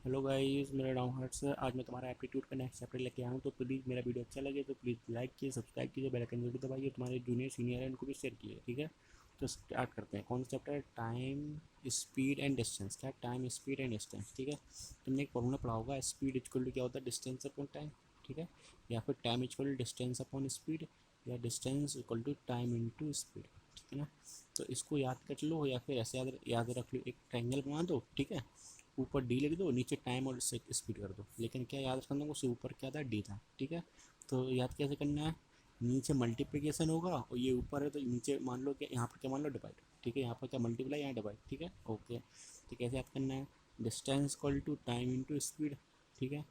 Hello guys, मेरा नाम हर्ष है। आज मैं तुम्हारा एप्टीट्यूड का नेक्स्ट चैप्टर लेके आया हूँ। तो प्लीज़ मेरा वीडियो अच्छा लगे तो प्लीज़ लाइक कीजिए, सब्सक्राइब कीजिए, बेल आइकन जरूर दबाइए। तुम्हारे जूनियर सीनियर है उनको भी शेयर कीजिए, ठीक है। तो स्टार्ट करते हैं। कौन सा चैप्टर है? Time, speed and distance. क्या? टाइम, स्पीड एंड डिस्टेंस, ठीक है। तुमने एक फॉर्मूला पढ़ा होगा, स्पीड इक्वल टू क्या होता है? डिस्टेंस अपॉन टाइम, ठीक है। या फिर time equal to distance upon speed, या distance equal to time into speed, ठीक है ना। तो इसको याद कर लो, या फिर ऐसे याद रख लो। एक ट्रायंगल बना दो, ठीक है। ऊपर डी लिख दो, नीचे टाइम और स्पीड कर दो। लेकिन क्या याद रखना, उससे ऊपर क्या था? डी था, ठीक है। तो याद कैसे करना है? नीचे मल्टीप्लिकेशन होगा और ये ऊपर है, तो नीचे मान लो कि यहाँ पर क्या मान लो? डिवाइड, ठीक है। यहाँ पर क्या मल्टीप्लाई, यहाँ डिवाइड, ठीक है, ओके। तो कैसे याद करना है? Distance equal to time into speed, ठीक है।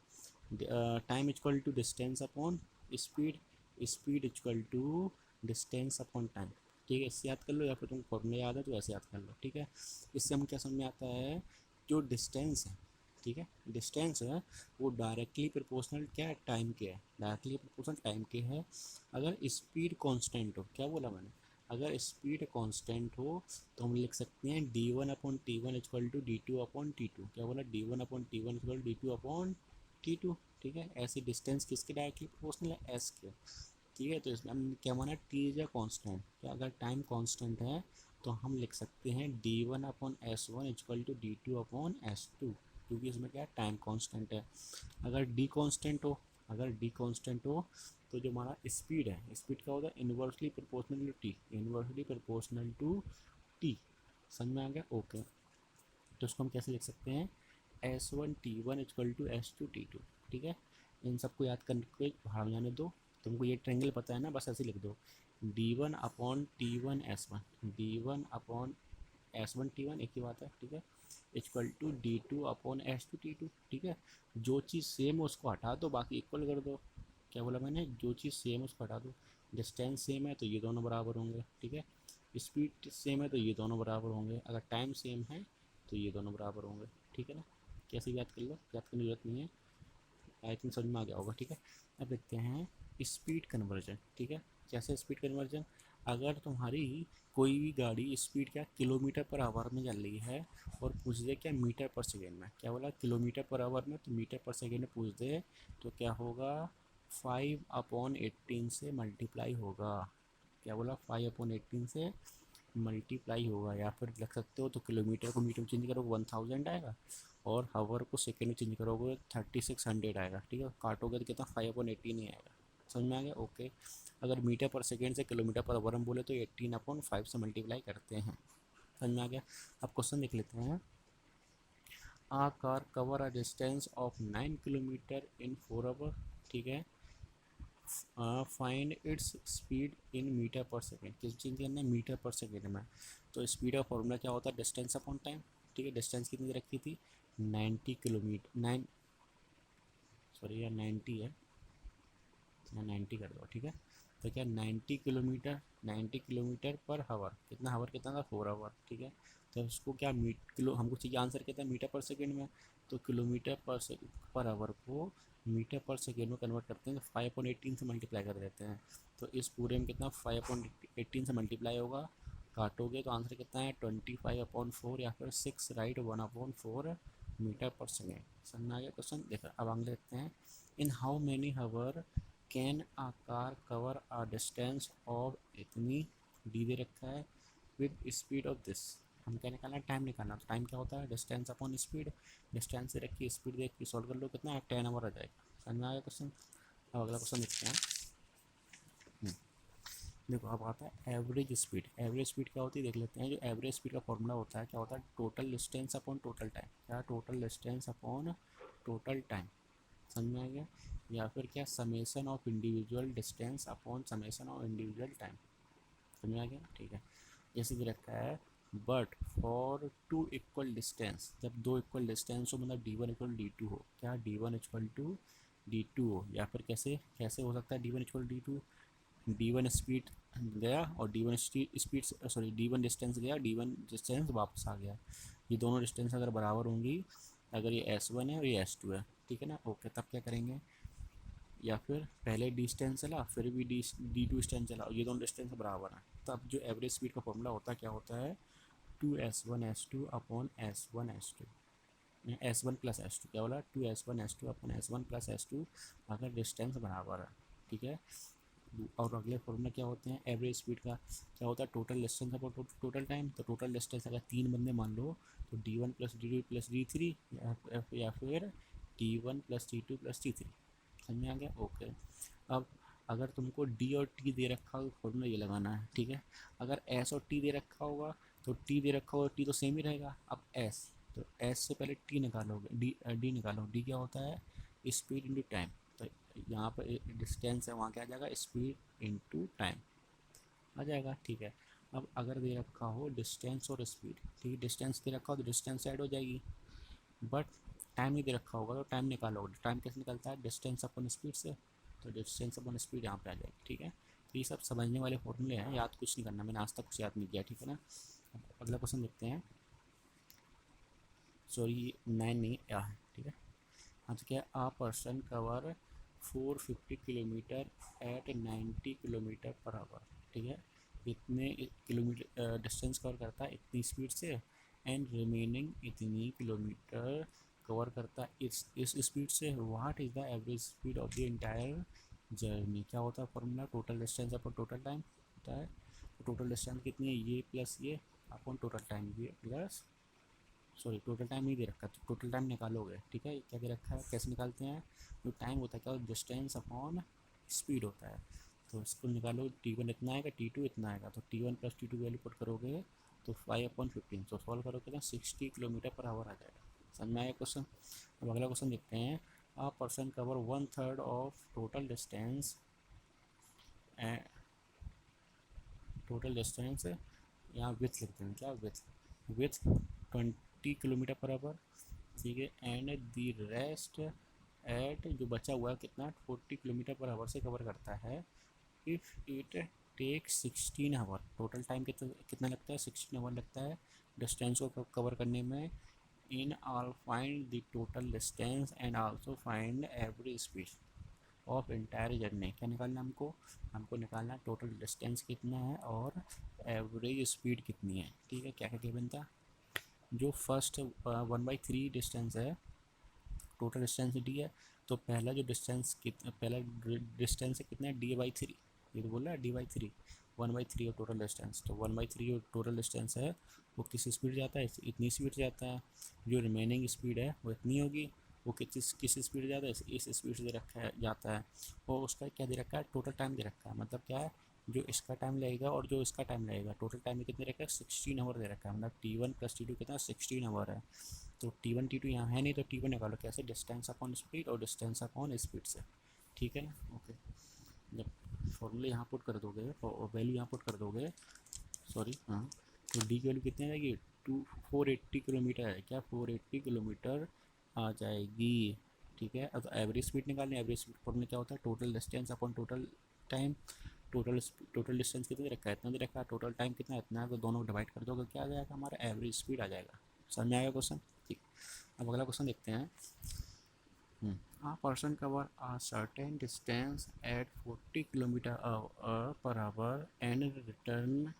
Time equal to distance upon speed, speed equal to distance upon time, ठीक है। इससे याद कर लो, या फिर तुम फॉर्मूला याद है तो ऐसे याद कर लो, ठीक है। इससे हम क्या समझ में आता है? जो डिस्टेंस है, ठीक है, डिस्टेंस है वो डायरेक्टली प्रोपोर्शनल क्या है? टाइम के है, डायरेक्टली प्रोपोर्शनल टाइम के है। अगर स्पीड कांस्टेंट हो, क्या बोला मैंने? अगर स्पीड कांस्टेंट हो तो हम लिख सकते हैं D one upon T one equal to D two upon T two. क्या बोला? D one upon T one equal D two upon T two, ठीक है। ऐसे डिस्टेंस किसके डायरेक्टली प्रोपोर्शनल है? एस के, ठीक है। तो इसमें हम क्या माना? T is a constant. तो अगर टाइम कॉन्स्टेंट है तो हम लिख सकते हैं D one upon S one equal to D two upon S two, क्योंकि इसमें क्या है? टाइम कॉन्स्टेंट है। अगर डी कॉन्स्टेंट हो, अगर डी कॉन्स्टेंट हो तो जो हमारा स्पीड है, स्पीड क्या होता है? Inversely proportional to T, inversely proportional to T. समझ में आ गया? ओके। तो उसको हम कैसे लिख सकते हैं? S one T one equal to S two T two, ठीक है। इन सबको याद करके बाहर में जाने दो। तुमको ये ट्रेंगल पता है ना, बस ऐसे लिख दो। D one upon T one S one, D one upon S one T one, एक ही बात है, ठीक है। Equal to D two upon S two T two, ठीक है। जो चीज़ सेम है उसको हटा दो, बाकी इक्वल कर दो। क्या बोला मैंने? जो चीज़ सेम है उसको हटा दो। डिस्टेंस सेम है तो ये दोनों बराबर होंगे, ठीक है। स्पीड सेम है तो ये दोनों बराबर होंगे। अगर टाइम सेम है तो ये दोनों बराबर होंगे, ठीक है ना। कैसे याद कर लो, याद करने की जरूरत नहीं है। आई थिंक समझ में आ गया होगा, ठीक है। अब देखते हैं स्पीड कन्वर्जन, ठीक है। कैसे स्पीड कन्वर्जन? अगर तुम्हारी कोई भी गाड़ी स्पीड क्या किलोमीटर पर आवर में चल रही है और पूछ दे क्या मीटर पर सेकेंड में, क्या बोला? किलोमीटर पर आवर में, तो मीटर पर सेकेंड में पूछ दे तो क्या होगा? 5/18 से मल्टीप्लाई होगा। क्या बोला? 5/18 से मल्टीप्लाई होगा। या फिर रख सकते हो तो किलोमीटर को मीटर में चेंज करोगे 1000 आएगा, और हावर को सेकेंड में चेंज करोगे 3600 आएगा, ठीक है। काटोगे तो कितना? 5/18 ही आएगा। समझ में आ गया? ओके। अगर मीटर पर सेकेंड से किलोमीटर पर आवर हम बोले तो 18/5 से मल्टीप्लाई करते हैं। समझ में आ गया? अब क्वेश्चन देख लेते हैं। A car cover a distance of 9 kilometre in 4 hour, ठीक है। Find its speed in metre per second. किस चीज़ के अंदर? मीटर पर सेकेंड में। तो स्पीड का फॉर्मूला क्या होता है? डिस्टेंस अपॉन टाइम, ठीक है। डिस्टेंस कितनी रखी थी? 90 किलोमीटर, 9, सॉरी यार 90 है, या 90 कर दो, ठीक है। तो क्या 90 किलोमीटर, 90 किलोमीटर पर हावर, कितना हावर कितना था? 4 आवर, ठीक है। तो उसको क्या किलो हमको चाहिए आंसर कितना? मीटर पर सेकेंड में। तो किलोमीटर पर आवर को मीटर पर सेकेंड में कन्वर्ट करते हैं तो 5/18 से मल्टीप्लाई कर देते हैं। तो इस पूरे में कितना? 5/18 से मल्टीप्लाई होगा। काटोगे तो आंसर कितना है? 25/4, या फिर 6 राइट 1/4 मीटर पर सेकेंड। समझ में आ गया क्वेश्चन? देखो अब आगे देखते हैं। In how many hour can a car cover a distance of, इतनी डी दे रखा है, विद स्पीड ऑफ दिस। हम क्या निकालना है? टाइम निकालना। तो टाइम क्या होता है? Distance upon speed. डिस्टेंस से रखिए, स्पीड देख के सॉल्व कर लो, कितना है? 10 आवर आ जाएगा। समझ में आया क्वेश्चन? अब अगला क्वेश्चन देखते हैं। हम्म, देखो अब आता है एवरेज स्पीड। एवरेज स्पीड क्या होती है देख लेते हैं। जो एवरेज स्पीड का फॉर्मूला होता है, क्या होता है? Total distance upon total time. क्या? Total distance upon total time. समझ में आ गया? या फिर क्या? Summation of individual distance upon summation of individual time. समझ में आ गया? ठीक है। जैसे कि रखा है, but for two equal distance, जब दो इक्वल डिस्टेंस हो, मतलब D one equal D two हो। क्या? D one equal to D two हो। या फिर कैसे कैसे हो सकता है D one equal D two? D one speed गया और D one speed, sorry D one distance गया, डी वन डिस्टेंस वापस आ गया। ये दोनों डिस्टेंस अगर बराबर होंगी, अगर ये एस वन है और ये एस टू है, ठीक है ना। ओके, तब क्या करेंगे? या फिर पहले डिस्टेंस चला, फिर भी डी टू डिस्टेंस चला, और ये दोनों डिस्टेंस बराबर हैं, तब जो एवरेज स्पीड का फॉर्मूला होता है क्या होता है? 2s1s2 upon s1s2, S1 + S2 क्या बोला, 2S1 S2 अपन S1 + S2 अगर डिस्टेंस बराबर है, ठीक है। और अगले फॉर्मूला क्या होते हैं, एवरेज स्पीड का क्या होता है, total distance upon total time. तो टोटल डिस्टेंस अगर 3 बंदे मान लो तो D1 + D2 + D3 या फिर T1 + T2 + T3। समझ में आ गया, ओके। अब अगर तुमको डी और टी दे रखा हो तो फॉर्मूला ये लगाना है, ठीक है। अगर एस और टी दे रखा होगा तो टी दे रखा होगा, टी तो सेम ही रहेगा। अब एस, तो एस से पहले टी निकालोगे, डी निकालो। डी क्या होता है, स्पीड इंटू टाइम। तो यहाँ पर डिस्टेंस है, वहाँ क्या आ जाएगा, स्पीड इंटू टाइम आ जाएगा, ठीक है। अब अगर दे रखा हो डिस्टेंस और स्पीड, ठीक है, डिस्टेंस दे रखा हो तो डिस्टेंस ऐड हो जाएगी, बट टाइम नहीं दे रखा होगा तो टाइम निकालोगे। टाइम कैसे निकलता है, डिस्टेंस अपन स्पीड से, तो डिस्टेंस अपन स्पीड यहाँ पे आ जाएगी, ठीक है। तो ये सब समझने वाले फॉर्मूले हैं, याद कुछ नहीं करना, मैंने आज तक कुछ याद नहीं किया, ठीक है ना। अगला क्वेश्चन देखते हैं, सॉरी 9 नहीं आ है, ठीक है। हाँ तो क्या, a person cover 450 kilometre at 90 kilometre per hour, ठीक है। इतने किलोमीटर डिस्टेंस कवर करता है इतनी स्पीड से, एंड रिमेनिंग इतनी किलोमीटर कवर करता है इस स्पीड से। What is the average speed of the entire journey. क्या होता है formula, total distance upon total time होता है। टोटल डिस्टेंस कितनी है, ये प्लस ये अपॉन टोटल टाइम, ये प्लस, सॉरी टोटल टाइम नहीं दे रखा, तो टोटल टाइम निकालोगे, ठीक है। क्या दे रखा है, कैसे निकालते हैं, जो टाइम होता है क्या, डिस्टेंस अपॉन स्पीड होता है। तो इसको निकालो, T1 इतना आएगा, T2 इतना आएगा, तो T1 + T2 वैल्यू पुट करोगे तो 5/15, तो सॉल्व करोगे तो 60 किलोमीटर पर आवर आ जाएगा। समझ में आया क्वेश्चन। अब अगला क्वेश्चन देखते हैं, आ person cover 1/3 of total distance, यहाँ विथ लिखते हैं, क्या with, with 20 kilometre per hour, ठीक है। एंड दी रेस्ट एट, जो बचा हुआ है कितना, 40 किलोमीटर पर आवर से कवर करता है। If it take 16 hour, total time कितना लगता है, 16 आवर लगता है डिस्टेंस को कवर करने में। In all find the total distance and also find average speed of entire journey. क्या निकालना हमको, हमको निकालना टोटल डिस्टेंस कितना है और एवरेज स्पीड कितनी है, ठीक है। क्या क्या गिवन था, जो फर्स्ट 1/3 डिस्टेंस है, टोटल डिस्टेंस डी है, तो पहला जो डिस्टेंस पहला डिस्टेंस है कितना है, D/3, ये तो बोल रहा है D/3, 1/3 और टोटल डिस्टेंस, तो 1/3 और टोटल डिस्टेंस है वो किस स्पीड जाता है, इतनी स्पीड जाता है। जो रिमेनिंग स्पीड है वो इतनी होगी, वो किस स्पीड जाता है, इस स्पीड से दे रखा है जाता है। और उसका क्या दे रखा है, टोटल टाइम दे रखा है, मतलब क्या है, जो इसका टाइम लगेगा और जो इसका टाइम लगेगा, टोटल टाइम में कितने रखा है, 16 आवर दे रखा है, मतलब T1 + T2 कितना, 16 आवर है। तो T1 T2 यहाँ है नहीं, तो T1 निकालो, कैसे, डिस्टेंस अपॉन स्पीड और डिस्टेंस अपॉन स्पीड से, ठीक है ना, ओके। जब फॉर्मूले यहाँ पुट कर दोगे और वैल्यू यहाँ पुट कर दोगे, सॉरी हाँ, तो डी की वैल्यू कितनी आ जाएगी, 480 किलोमीटर है, क्या 480 किलोमीटर आ जाएगी, ठीक है। अब एवरेज स्पीड निकालनी, एवरेज स्पीड फॉर्मूला क्या होता है, total distance upon total time. Total distance कितना दे रखा है, इतना दे रखा है, टोटल टाइम कितना है, इतना है, तो दोनों डिवाइड कर दोगे, क्या आ जाएगा हमारा, एवरेज स्पीड आ जाएगा। समझ में आएगा क्वेश्चन, ठीक। अब अगला क्वेश्चन देखते हैं, a person cover a certain distance at 40 kilometre per hour and return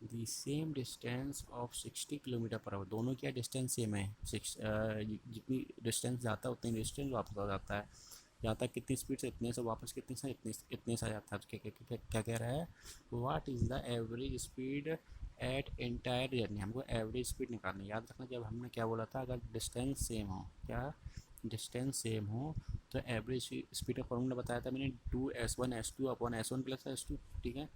the same distance of 60 kilometre per our. दोनों क्या डिस्टेंस सेम है, जितनी डिस्टेंस जाता है उतनी डिस्टेंस वापस आ जाता है, जाता है कितनी स्पीड से, इतने से वापस कितने से, इतने से आ जाता है। तो क्या कह रहा है, what is the average speed at entire journey. हमको एवरेज स्पीड निकालनी, याद रखना जब हमने क्या बोला था, अगर डिस्टेंस सेम हो, क्या डिस्टेंस सेम हो तो एवरेज स्पीड का फॉर्मूला बताया था मैंने, 2S1 S2/S1 + S2, ठीक है।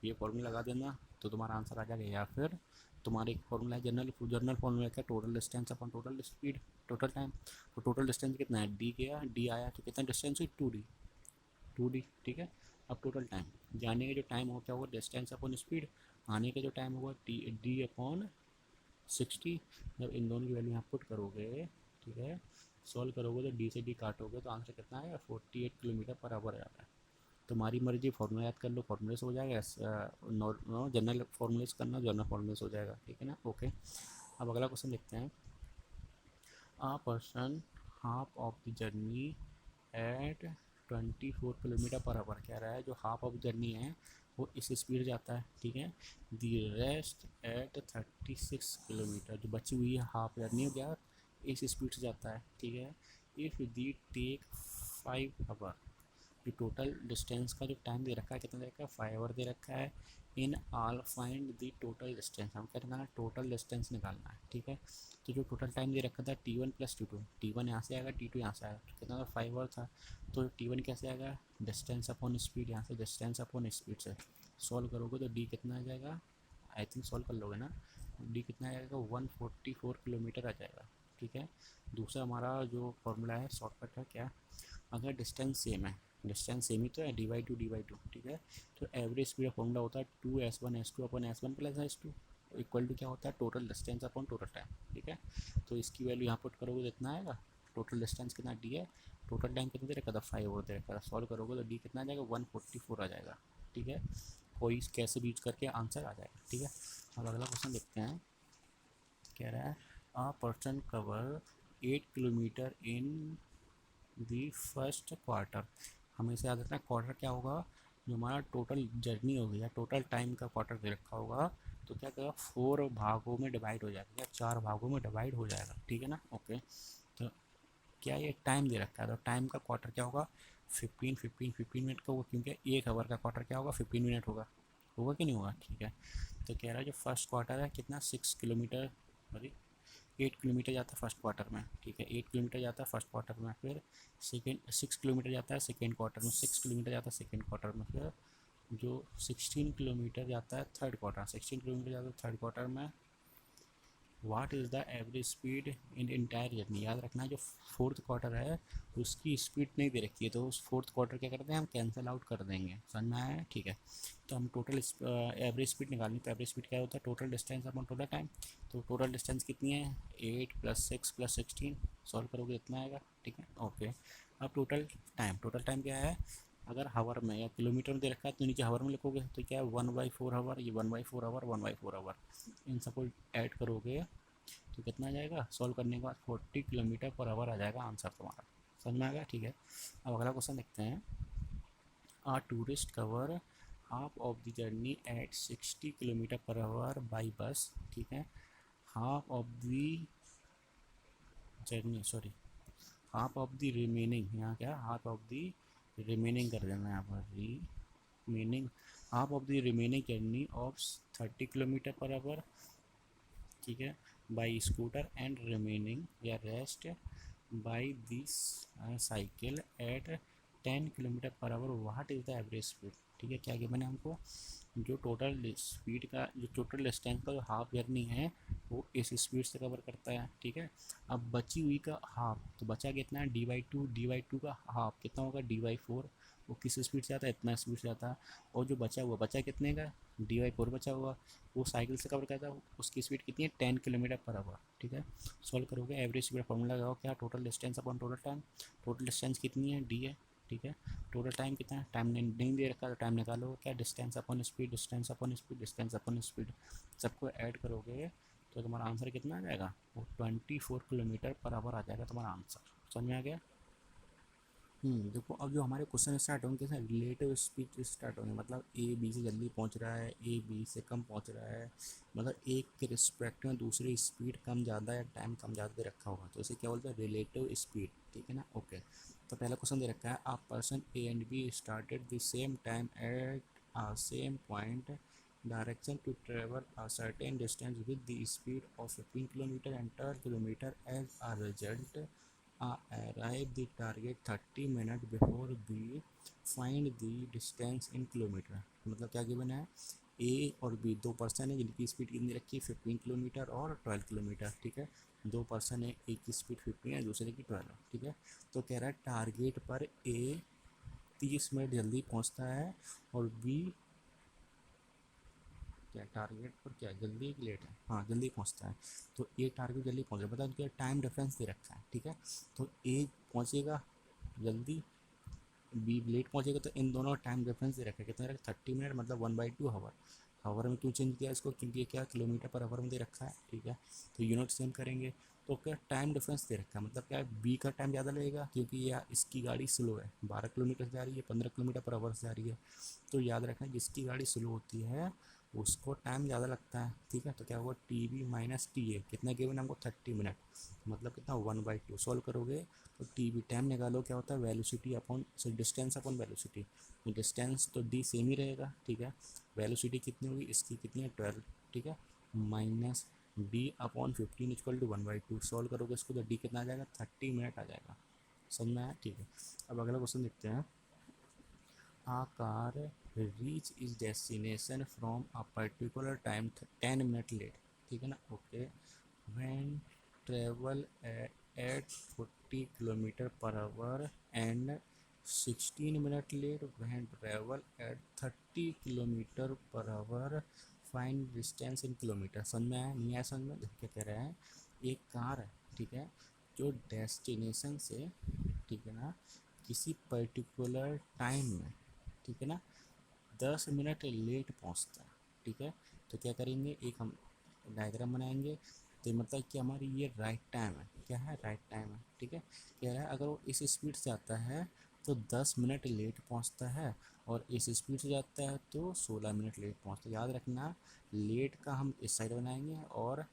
ये फॉर्मूला लगा देना तो तुम्हारा आंसर आ जाएगा। या फिर तुम्हारे एक फॉर्मूला है जनरल फॉर्मूला क्या, total distance upon total speed total time. तो टोटल डिस्टेंस कितना है, डी गया, डी आया, तो कितना डिस्टेंस हुई, 2D, ठीक है। अब टोटल टाइम, जाने का जो टाइम हो क्या होगा, डिस्टेंस अपॉन स्पीड, आने का जो टाइम होगा D/60। जब इन दोनों की वैल्यू यहाँ पुट करोगे, ठीक है, सॉल्व करोगे तो डी से डी काटोगे तो आंसर कितना आएगा, 48 किलोमीटर पर आवर आ रहा है। तुम्हारी मर्जी, फॉर्मूला याद कर लो, फॉर्मूले से हो जाएगा, जनरल फॉर्मूले से करना, जनरल फॉर्मूले से हो जाएगा, ठीक है ना, ओके। अब अगला क्वेश्चन देखते हैं, आ person half of the journey eight 24 kilometre per our. कह रहा है जो हाफ ऑफ जर्नी है वो इस स्पीड जाता है, ठीक है। दी रेस्ट एट 36 किलोमीटर, जो बची हुई है हाफ जर्नी हो गया इस स्पीड से जाता है, ठीक है। इफ़ दी टेक 5 आवर, जो टोटल डिस्टेंस का जो टाइम दे रखा है कितना दे रखा है, 5 आवर दे रखा है। In all find the total distance, हम क्या निकालना है, टोटल डिस्टेंस निकालना है, ठीक है। तो जो टोटल टाइम दे रखा था T1 + T2, T1 यहाँ से आएगा, T2 यहाँ से आएगा, तो कितना था, 5 आवर था। तो T1 कैसे आएगा, डिस्टेंस अपॉन स्पीड, यहाँ से डिस्टेंस अपॉन स्पीड से सॉल्व करोगे तो डी कितना आ जाएगा, आई थिंक सॉल्व कर लोगे ना, डी कितना आ जाएगा, 144 किलोमीटर आ जाएगा, ठीक है। दूसरा हमारा जो फॉर्मूला है शॉर्टकट है क्या, अगर डिस्टेंस सेम है, डिस्टेंस सेम ही तो है, dy/2 ठीक है। तो एवरेज स्पीड का फॉर्मूला होता है 2s1s2/s1 + s2 इक्वल टू क्या होता है, total distance upon total time, ठीक है। तो इसकी वैल्यू यहाँ पुट करोगे तो इतना आएगा, टोटल डिस्टेंस कितना डी है, टोटल टाइम कितना दे रखा था, 5 आवर दे रखा था, सॉल्व करोगे तो डी कितना आ जाएगा, 144 आ जाएगा, ठीक है। कोई कैसे भी यूज करके आंसर आ जाएगा, ठीक है। अब अगला क्वेश्चन देखते हैं, कह रहा है a person cover 8 kilometre in the first quarter. हमें इसे याद रखना है, क्वार्टर क्या होगा, जो हमारा टोटल जर्नी होगी या टोटल टाइम का क्वार्टर दे रखा होगा, तो क्या करेगा, 4 भागों में डिवाइड हो जाएगा या 4 भागों में डिवाइड हो जाएगा, ठीक है ना, ओके। तो क्या ये टाइम दे रखा है, तो टाइम का क्वार्टर क्या होगा, 15 मिनट का होगा, क्योंकि 1 आवर का क्वार्टर क्या होगा, 15 मिनट होगा, होगा कि नहीं होगा, ठीक है। तो कह रहा है जो फर्स्ट क्वार्टर है कितना, 6 किलोमीटर, सॉरी 8 किलोमीटर जाता है फर्स्ट क्वार्टर में, ठीक है, 8 किलोमीटर जाता है फर्स्ट क्वार्टर में, फिर सेकेंड 6 किलोमीटर जाता है सेकेंड क्वार्टर में, 6 किलोमीटर जाता है सेकेंड क्वार्टर में, फिर जो 16 किलोमीटर जाता है थर्ड क्वार्टर, 16 किलोमीटर जाता है थर्ड क्वार्टर में। What is the average speed in entire journey, याद रखना है जो फोर्थ क्वार्टर है उसकी स्पीड नहीं दे रखी है, तो उस फोर्थ क्वार्टर क्या करते हैं हम, कैंसिल आउट कर देंगे, समझ में आया, ठीक है। तो हम टोटल एवरेज स्पीड निकालनी, तो एवरेज स्पीड क्या होता है, total distance upon total time. तो टोटल डिस्टेंस कितनी है, 8 + 6 + 16, सॉल्व करोगे इतना आएगा, ठीक है, ओके। अब टोटल टाइम क्या है, अगर हावर में या किलोमीटर में दे रखा है तो नीचे हावर में लिखोगे, तो क्या है 1/4 आवर, ये 1/4 आवर, 1/4 आवर, इन सबको ऐड करोगे तो कितना आ जाएगा, सॉल्व करने के बाद 40 किलोमीटर पर आवर आ जाएगा आंसर तुम्हारा, समझ में आ गया, ठीक है। अब अगला क्वेश्चन देखते हैं, a tourist cover half of the journey at 60 kilometre per hour by bus, ठीक है। Half of the journey, sorry half of the remaining, यहाँ क्या, हाफ ऑफ द रिमेनिंग कर देना यहाँ पर, remaining half of the remaining journey of 30 kilometre per hour, ठीक है, बाई स्कूटर एंड रिमेनिंग या rest by this cycle at 10 kilometre per hour, what is the average speed, ठीक है। क्या गिवन है हमको, जो टोटल स्पीड का जो टोटल डिस्टेंस का जो हाफ जर्नी है वो इस स्पीड से कवर करता है, ठीक है। अब बची हुई का हाफ, तो बचा कितना है, dy/2 का हाफ कितना होगा, dy/4, वो किस स्पीड से आता है, इतना स्पीड से आता है। और जो बचा कितने का, dy/4 बचा हुआ, वो साइकिल से कवर करता है, उसकी स्पीड कितनी है, 10 किलोमीटर पर आवर, ठीक है। सॉल्व करोगे एवरेज स्पीड फॉर्मूला लगाओ क्या, total distance upon total time, total distance कितनी है, डी है, ठीक है। टोटल टाइम कितना है, टाइम नहीं दे रखा तो टाइम निकालो क्या, distance upon speed, distance upon speed, distance upon speed, सबको ऐड करोगे तो तुम्हारा आंसर कितना आ जाएगा, वो 24 किलोमीटर पर आवर आ जाएगा तुम्हारा आंसर, समझ में आ गया। देखो अब जो हमारे क्वेश्चन स्टार्ट होंगे कैसे, रिलेटिव स्पीड स्टार्ट होंगे, मतलब ए बी से जल्दी पहुंच रहा है, ए बी से कम पहुंच रहा है, मतलब एक के रिस्पेक्ट में दूसरी स्पीड कम ज़्यादा या टाइम कम ज़्यादा दे रखा होगा, तो इसे क्या बोलते हैं, रिलेटिव स्पीड, ठीक है ना, ओके। तो पहला क्वेश्चन दे रखा है, a person A and B started the same time at a same point direction to travel a certain distance with the speed of 15 kilometer and 12 kilometer as a result arrive the target 30 minutes before the find the distance in kilometer, मतलब क्या given है, A और B दो person है जिनकी speed कितनी रखी है, 15 किलोमीटर और 12 किलोमीटर, ठीक है। दो पर्सन है, एक की स्पीड 15 है दूसरे की 12, ठीक है। तो कह रहा है टारगेट पर ए 30 मिनट जल्दी पहुंचता है और बी क्या, टारगेट पर क्या जल्दी कि लेट है, हाँ जल्दी पहुंचता है। तो ए टारगेट जल्दी पहुंच रहा है, बताओ क्या टाइम डिफरेंस दे रखा है, ठीक है। तो ए पहुंचेगा जल्दी, बी लेट पहुंचेगा, तो इन दोनों टाइम डिफरेंस दे रखा है, कितना रखा 30 मिनट, मतलब 1/2 आवर। आवर में क्यों चेंज किया इसको, क्योंकि क्या किलोमीटर पर आवर में दे रखा है, ठीक है। तो यूनिट सेम करेंगे, तो क्या टाइम डिफरेंस दे रखा है, मतलब क्या बी का टाइम ज़्यादा लगेगा क्योंकि यह इसकी गाड़ी स्लो है, 12 किलोमीटर से जा रही है, 15 किलोमीटर पर आवर से जा रही है। तो याद रखना जिसकी गाड़ी स्लो होती है उसको टाइम ज़्यादा लगता है, ठीक है। तो क्या होगा, T B minus T A, कितना गिवन हमको 30 मिनट, मतलब कितना 1/2। सॉल्व करोगे तो टी बी टाइम निकालो, क्या होता है velocity upon distance upon velocity, distance तो डी सेम ही रहेगा, ठीक है। वेलोसिटी कितनी होगी इसकी, कितनी है 12, ठीक है, minus D upon 15 equal to 1/2। Solve करोगे इसको तो डी कितना आ जाएगा 30 मिनट आ जाएगा, समझ में आया, ठीक है। अब अगला क्वेश्चन देखते हैं। A car reach its destination from a particular time 10 minute late, ठीक है ना, okay. when travel at 40 kilometre per hour and 16 minute late when travel at 30 kilometre per hour, find distance in kilometre. समझ में आया, नहीं आया समझ में, क्या कह रहा है, एक कार है, ठीक है, जो डेस्टिनेशन से, ठीक है ना, किसी पर्टिकुलर टाइम में, ठीक है ना, 10 मिनट लेट पहुंचता है, ठीक है। तो क्या करेंगे, एक हम डायग्राम बनाएंगे, तो मतलब कि हमारी ये राइट टाइम है, क्या है राइट टाइम है, ठीक है। कह रहा है अगर वो इस स्पीड से आता है तो 10 मिनट लेट पहुंचता है, और इस स्पीड से जाता है तो 16 मिनट लेट पहुंचता है। याद रखना, लेट का हम इस साइड बनाएंगे और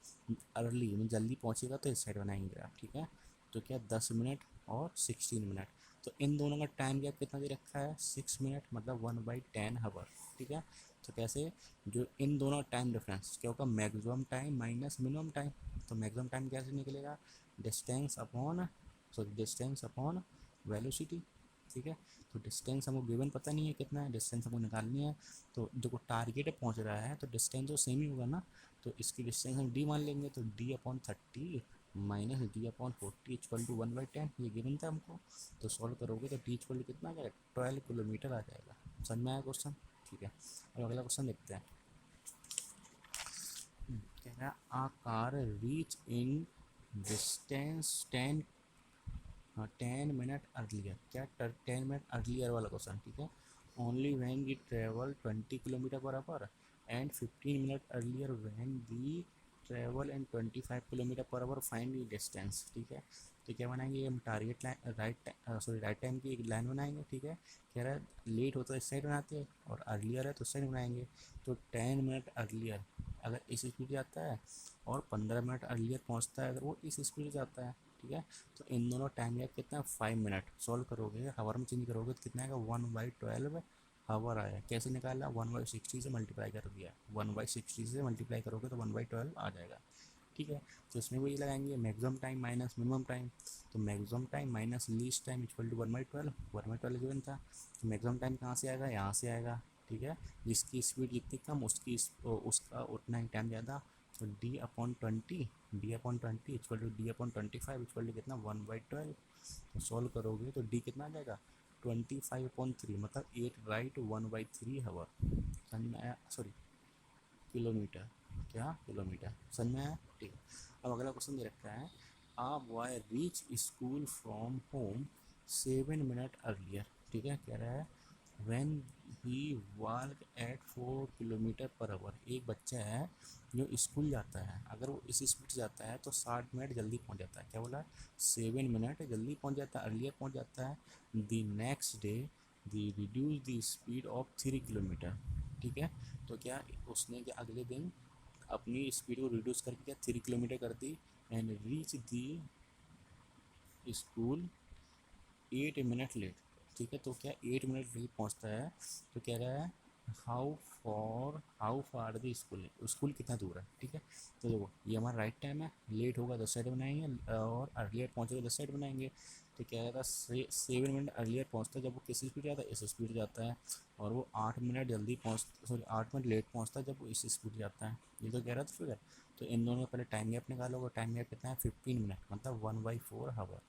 अर्ली में जल्दी पहुंचेगा तो इस साइड बनाएंगे आप, ठीक है। तो क्या 10 मिनट और 16 मिनट, तो इन दोनों का टाइम गैप कितना दे रखा है 6 मिनट, मतलब 1/10 आवर, ठीक है। तो कैसे, जो इन दोनों टाइम डिफरेंस क्या होगा, maximum time minus minimum time. तो मैक्सिमम टाइम कैसे निकलेगा, distance upon, sorry distance upon velocity, ठीक है। तो डिस्टेंस हमको गिवन पता नहीं है कितना है, डिस्टेंस हमको निकालनी है। तो जो टारगेट है पहुंच रहा है तो डिस्टेंस तो सेम ही होगा ना, तो इसकी डिस्टेंस हम डी मान लेंगे, तो D upon 30 minus D upon 40 equal to 1/10, ये गिवन था हमको। तो सॉल्व करोगे तो डी इक्वल टू कितना आ जाएगा 12 किलोमीटर आ जाएगा। समझ में आया क्वेश्चन, ठीक है। अब अगला क्वेश्चन देखते हैं। कह रहा है a car reach in distance 10 minute earlier, क्या 10 मिनट अर्लियर वाला क्वेश्चन, ठीक है। Only when we travel 20 kilometre per hour and 15 minute earlier when we travel and 25 kilometre per hour, find the distance, ठीक है। तो क्या बनाएंगे, हम टारगेट लाइन राइट टाइम की एक लाइन बनाएंगे, ठीक है। कह रहा है लेट हो तो इस साइड बनाते हैं और अर्लियर है तो उस साइड बनाएंगे। तो 10 मिनट अर्लियर अगर इस स्पीड जाता है और 15 मिनट अर्लियर पहुंचता है अगर वो इस स्पीड जाता है, ठीक है। तो इन दोनों टाइम गैप कितना है 5 मिनट। सॉल्व करोगे हावर में चेंज करोगे तो कितना आएगा 1/12 हावर आया। कैसे निकाला, 1/60 से मल्टीप्लाई कर दिया, 1/60 से मल्टीप्लाई करोगे तो 1/12 आ जाएगा, ठीक है। तो इसमें वही लगाएंगे maximum time minus minimum time, तो maximum time minus least time equal to 1/12, 1/12 given था। तो मैक्सिमम टाइम कहाँ से आएगा, यहाँ से आएगा, ठीक है। जिसकी स्पीड जितनी कम उसका उतना ही टाइम ज़्यादा। तो D upon 20 equal to D upon 25 equal to कितना 1/12। तो सॉल्व करोगे तो डी कितना आ जाएगा 25/3, मतलब 8/1/3 हावर। समझ में आया, सॉरी किलोमीटर, क्या किलोमीटर, समझ में आया, ठीक है। अब अगला क्वेश्चन दे रखा है आ boy reach school from home 7 minute earlier, ठीक है। कह रहा है when he walk at 4 kilometre per our, एक बच्चा है जो स्कूल जाता है, अगर वो इस स्पीड से जाता है तो 60 मिनट जल्दी पहुंच जाता है, क्या बोला 7 मिनट जल्दी पहुंच जाता है, अर्लियर पहुंच जाता है। The next day the reduce the speed of 3 kilometre, ठीक है। तो क्या उसने क्या अगले दिन अपनी स्पीड को रिड्यूस करके क्या 3 किलोमीटर कर दी and reach the school 8 minute late, ठीक है। तो क्या 8 मिनट लेट पहुंचता है, तो कह रहा है how far the school, school कितना दूर है, ठीक है। तो देखो ये हमारा राइट टाइम है, लेट होगा तो साइड बनाएंगे और अर्लियर पहुंचेगा तो साइड बनाएंगे। तो क्या रहता है 7 मिनट अर्लियर पहुंचता है जब वो किस स्पीड जाता है, इस स्पीड जाता है, और वो 8 मिनट जल्दी सॉरी 8 मिनट लेट पहुंचता है जब वो इस स्पीड जाता है, ये तो कह रहा था फिगर। तो इन दोनों का पहले टाइम गैप निकालोगे, टाइम गैप कितना है 15 मिनट, मतलब 1/4 हावर।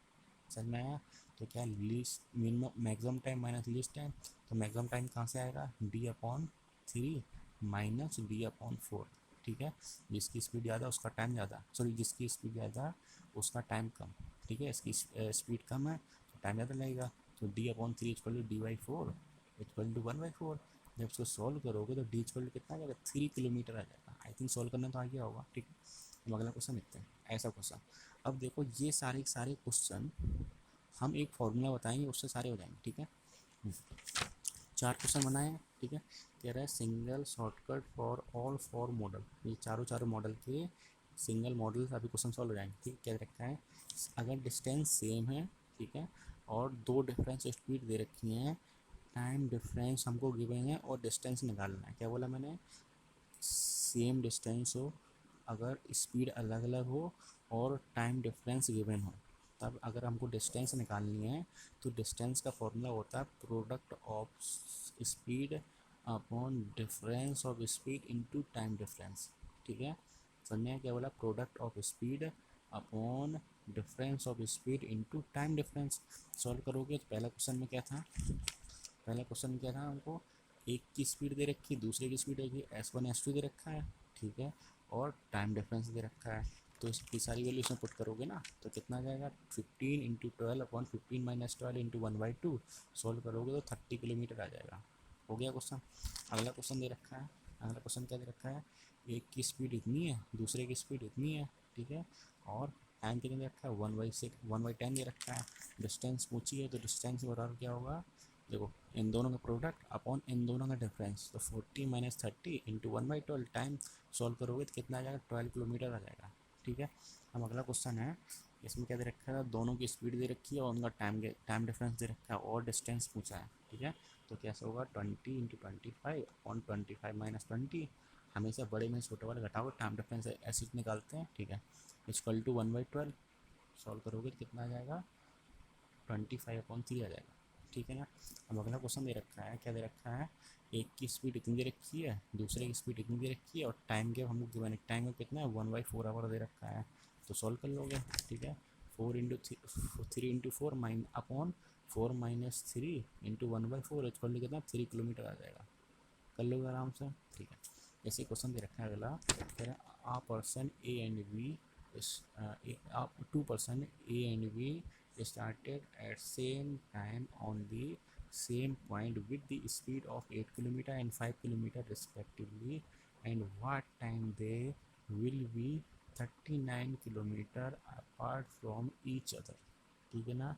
समझ में आया। तो क्या least minimum maximum time minus least time, तो मैक्सिमम टाइम कहाँ से आएगा D/3 माइनस D/4, ठीक है। जिसकी स्पीड ज़्यादा उसका टाइम ज़्यादा, सॉरी जिसकी स्पीड ज़्यादा उसका टाइम कम, ठीक है। इसकी स्पीड कम है तो टाइम ज़्यादा लगेगा। तो D/3 equal to D/4 equal to 1/4। जब इसको सॉल्व करोगे तो D इक्वल टू कितना आ जाएगा 3 किलोमीटर आ जाएगा। आई थिंक सॉल्व करना तो आ गया होगा, ठीक है। अब अगला क्वेश्चन देखते हैं, ऐसा क्वेश्चन। अब देखो ये सारे सारे क्वेश्चन हम एक फॉर्मूला बताएंगे उससे सारे हो जाएंगे, ठीक है। 4 क्वेश्चन बनाए ठीक है। कह रहा है single shortcut for all four model, ये चारों मॉडल के सिंगल मॉडल अभी क्वेश्चन सॉल्व हो जाएंगे। ठीक है, क्या रखा है, अगर डिस्टेंस सेम है, ठीक है, और दो डिफरेंस स्पीड दे रखी हैं, टाइम डिफरेंस हमको गिवन है और डिस्टेंस निकालना है। क्या बोला मैंने, सेम डिस्टेंस हो, अगर स्पीड अलग अलग हो और टाइम डिफरेंस गिवन हो, तब अगर हमको डिस्टेंस निकालनी है तो डिस्टेंस का फॉर्मूला होता है product of speed upon difference of speed into time difference. ठीक है, समझे क्या बोला, product of speed upon difference of speed into time difference. Solve करोगे तो पहला क्वेश्चन में क्या था, पहला क्वेश्चन क्या था, हमको एक की स्पीड दे रखी है, दूसरे की स्पीड देखिए S1 S2 दे रखा है, ठीक है, और टाइम डिफरेंस दे रखा है। तो इसकी सारी वैल्यू इसमें पुट करोगे ना तो कितना आ जाएगा, 15 into 12 upon 15 minus 12 into 1/2। Solve करोगे तो 30 किलोमीटर आ जाएगा। हो गया क्वेश्चन। अगला क्वेश्चन दे रखा है, अगला क्वेश्चन क्या दे रखा है, एक की स्पीड इतनी है, दूसरे की स्पीड इतनी है, ठीक है, और टाइम कितना दे रखा है, 1/6 1/10 दे रखा है। डिस्टेंस पूछी है तो डिस्टेंस बराबर क्या होगा, देखो इन दोनों का प्रोडक्ट अपॉन इन दोनों का डिफरेंस, तो 40 माइनस 30 इंटू 1/12 टाइम। सॉल्व करोगे तो कितना आ जाएगा, 12 किलोमीटर आ जाएगा। ठीक है, अब अगला क्वेश्चन है, इसमें क्या दे रखा है, दोनों की स्पीड दे रखी है और उनका टाइम डिफरेंस दे रखा है और डिस्टेंस पूछा है। ठीक है, तो कैसे होगा, 20 इंटू 25 अपॉन 25 माइनस 20, हमेशा बड़े में छोटे वाले घटाओ, टाइम डिफरेंस ऐसे निकालते हैं। ठीक है, इक्वल टू 1/12। सॉल्व करोगे तो कितना आ जाएगा, 25/3 आ जाएगा। ठीक है ना। अब अगला क्वेश्चन दे रखा है, क्या दे रखा है, एक की स्पीड इतनी दे रखी है, दूसरे की स्पीड इतनी दे रखी है, और टाइम के हमको गिवन है, टाइम का कितना है, 1/4 आवर दे रखा है। तो सॉल्व कर लोगे। ठीक है, 4 into 3 into 4 minus upon 4 - 3 into 1/4 equal to कितना, 3 किलोमीटर आ जाएगा। कर लोगे आराम से। ठीक है, ऐसे क्वेश्चन दे रखा है अगला, कह रहा है a person A and B, two person A and B started at same time on the same point with the speed of 8 kilometer and 5 kilometer respectively, and what time they will be 39 kilometer apart from each other। ठीक है ना।